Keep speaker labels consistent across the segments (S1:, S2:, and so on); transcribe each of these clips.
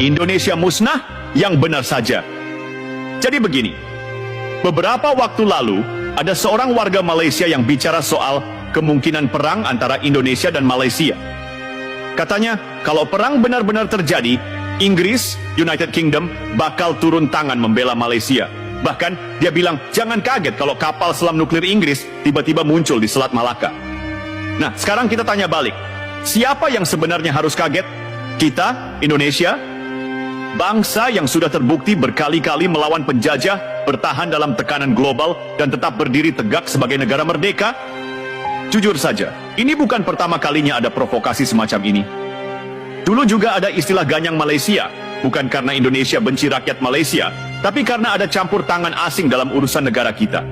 S1: Indonesia musnah? Yang benar saja. Jadi begini, beberapa waktu lalu ada seorang warga Malaysia yang bicara soal kemungkinan perang antara Indonesia dan Malaysia. Katanya, kalau perang benar-benar terjadi, Inggris, United Kingdom, bakal turun tangan membela Malaysia. Bahkan, dia bilang, jangan kaget kalau kapal selam nuklir Inggris tiba-tiba muncul di Selat Malaka. Nah, sekarang kita tanya balik. Siapa yang sebenarnya harus kaget? Kita, Indonesia? Bangsa yang sudah terbukti berkali-kali melawan penjajah, bertahan dalam tekanan global, dan tetap berdiri tegak sebagai negara merdeka? Jujur saja, ini bukan pertama kalinya ada provokasi semacam ini. Dulu juga ada istilah ganyang Malaysia, bukan karena Indonesia benci rakyat Malaysia, tapi karena ada campur tangan asing dalam urusan negara kita.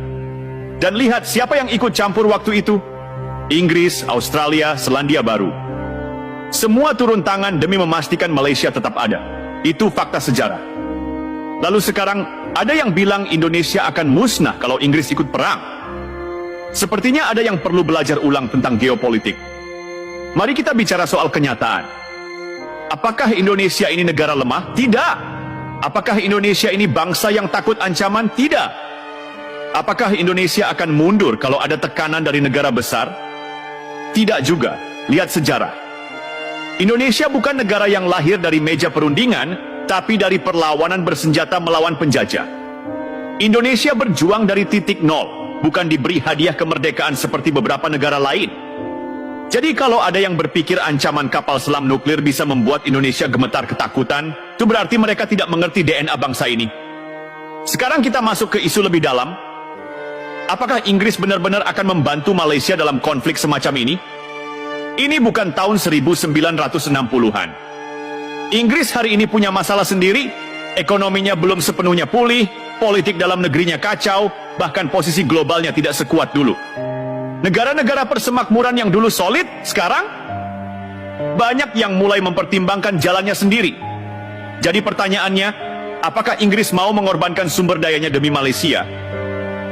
S1: Dan lihat siapa yang ikut campur waktu itu? Inggris, Australia, Selandia Baru. Semua turun tangan demi memastikan Malaysia tetap ada. Itu fakta sejarah. Lalu sekarang, ada yang bilang Indonesia akan musnah kalau Inggris ikut perang. Sepertinya ada yang perlu belajar ulang tentang geopolitik. Mari kita bicara soal kenyataan. Apakah Indonesia ini negara lemah? Tidak. Apakah Indonesia ini bangsa yang takut ancaman? Tidak. Apakah Indonesia akan mundur kalau ada tekanan dari negara besar? Tidak juga. Lihat sejarah. Indonesia bukan negara yang lahir dari meja perundingan, tapi dari perlawanan bersenjata melawan penjajah. Indonesia berjuang dari titik nol, bukan diberi hadiah kemerdekaan seperti beberapa negara lain. Jadi kalau ada yang berpikir ancaman kapal selam nuklir bisa membuat Indonesia gemetar ketakutan, itu berarti mereka tidak mengerti DNA bangsa ini. Sekarang kita masuk ke isu lebih dalam. Apakah Inggris benar-benar akan membantu Malaysia dalam konflik semacam ini? Ini bukan tahun 1960-an. Inggris hari ini punya masalah sendiri, ekonominya belum sepenuhnya pulih, politik dalam negerinya kacau, bahkan posisi globalnya tidak sekuat dulu. Negara-negara persemakmuran yang dulu solid, sekarang banyak yang mulai mempertimbangkan jalannya sendiri. Jadi pertanyaannya, apakah Inggris mau mengorbankan sumber dayanya demi Malaysia?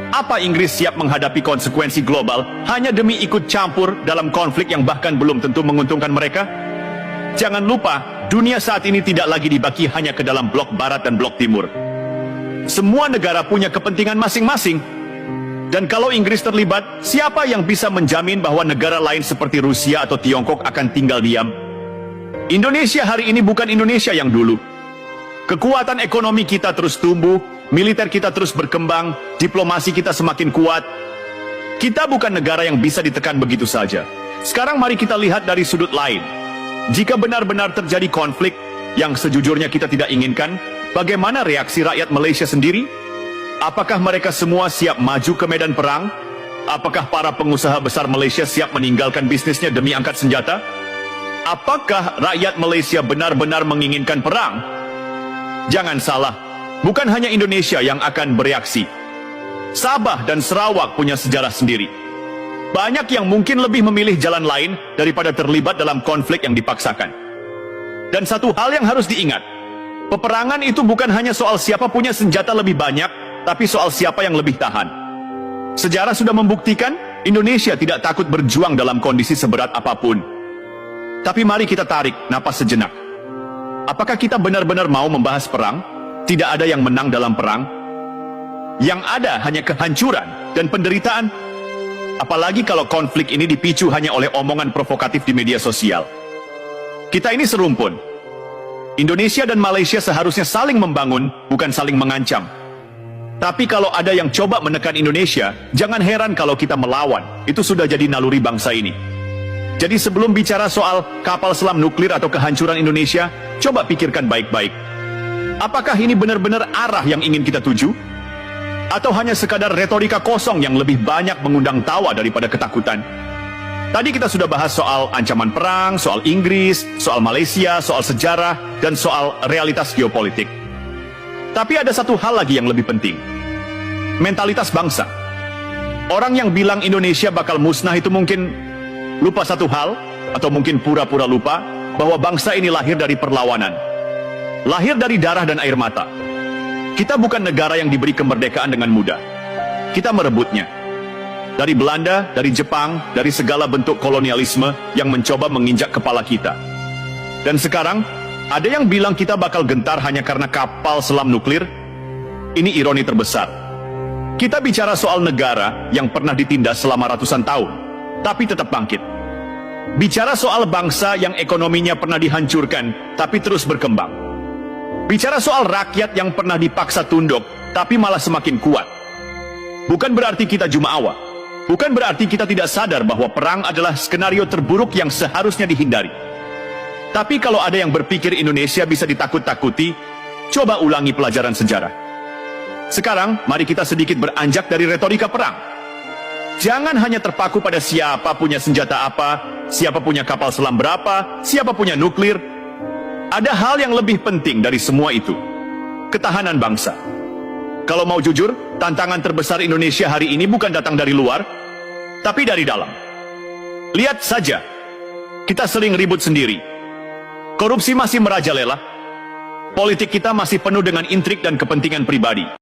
S1: Apa Inggris siap menghadapi konsekuensi global hanya demi ikut campur dalam konflik yang bahkan belum tentu menguntungkan mereka? Jangan lupa, dunia saat ini tidak lagi dibagi hanya ke dalam blok barat dan blok timur. Semua negara punya kepentingan masing-masing. Dan kalau Inggris terlibat, siapa yang bisa menjamin bahwa negara lain seperti Rusia atau Tiongkok akan tinggal diam? Indonesia hari ini bukan Indonesia yang dulu. Kekuatan ekonomi kita terus tumbuh, militer kita terus berkembang, diplomasi kita semakin kuat. Kita bukan negara yang bisa ditekan begitu saja. Sekarang mari kita lihat dari sudut lain. Jika benar-benar terjadi konflik yang sejujurnya kita tidak inginkan, bagaimana reaksi rakyat Malaysia sendiri? Apakah mereka semua siap maju ke medan perang? Apakah para pengusaha besar Malaysia siap meninggalkan bisnisnya demi angkat senjata? Apakah rakyat Malaysia benar-benar menginginkan perang? Jangan salah, bukan hanya Indonesia yang akan bereaksi. Sabah dan Sarawak punya sejarah sendiri. Banyak yang mungkin lebih memilih jalan lain daripada terlibat dalam konflik yang dipaksakan. Dan satu hal yang harus diingat, peperangan itu bukan hanya soal siapa punya senjata lebih banyak, tapi soal siapa yang lebih tahan. Sejarah sudah membuktikan, Indonesia tidak takut berjuang dalam kondisi seberat apapun. Tapi mari kita tarik napas sejenak. Apakah kita benar-benar mau membahas perang? Tidak ada yang menang dalam perang. Yang ada hanya kehancuran dan penderitaan. Apalagi kalau konflik ini dipicu hanya oleh omongan provokatif di media sosial. Kita ini serumpun. Indonesia dan Malaysia seharusnya saling membangun, bukan saling mengancam. Tapi kalau ada yang coba menekan Indonesia, jangan heran kalau kita melawan. Itu sudah jadi naluri bangsa ini. Jadi sebelum bicara soal kapal selam nuklir atau kehancuran Indonesia, coba pikirkan baik-baik. Apakah ini benar-benar arah yang ingin kita tuju? Atau hanya sekadar retorika kosong yang lebih banyak mengundang tawa daripada ketakutan? Tadi kita sudah bahas soal ancaman perang, soal Inggris, soal Malaysia, soal sejarah, dan soal realitas geopolitik. Tapi ada satu hal lagi yang lebih penting. Mentalitas bangsa. Orang yang bilang Indonesia bakal musnah itu mungkin lupa satu hal, atau mungkin pura-pura lupa, bahwa bangsa ini lahir dari perlawanan. Lahir dari darah dan air mata. Kita bukan negara yang diberi kemerdekaan dengan mudah. Kita merebutnya. Dari Belanda, dari Jepang, dari segala bentuk kolonialisme yang mencoba menginjak kepala kita. Dan sekarang, Ada yang bilang kita bakal gentar hanya karena kapal selam nuklir. Ini ironi terbesar. Kita bicara soal negara yang pernah ditindas selama ratusan tahun, tapi tetap bangkit. Bicara soal bangsa yang ekonominya pernah dihancurkan, tapi terus berkembang. Bicara soal rakyat yang pernah dipaksa tunduk, tapi malah semakin kuat. Bukan berarti kita jumawa. Bukan berarti kita tidak sadar bahwa perang adalah skenario terburuk yang seharusnya dihindari. Tapi kalau ada yang berpikir Indonesia bisa ditakut-takuti, coba ulangi pelajaran sejarah. Sekarang, mari kita sedikit beranjak dari retorika perang. Jangan hanya terpaku pada siapa punya senjata apa, siapa punya kapal selam berapa, siapa punya nuklir. Ada hal yang lebih penting dari semua itu. Ketahanan bangsa. Kalau mau jujur, tantangan terbesar Indonesia hari ini bukan datang dari luar, tapi dari dalam. Lihat saja, kita sering ribut sendiri. Korupsi masih merajalela. Politik kita masih penuh dengan intrik dan kepentingan pribadi.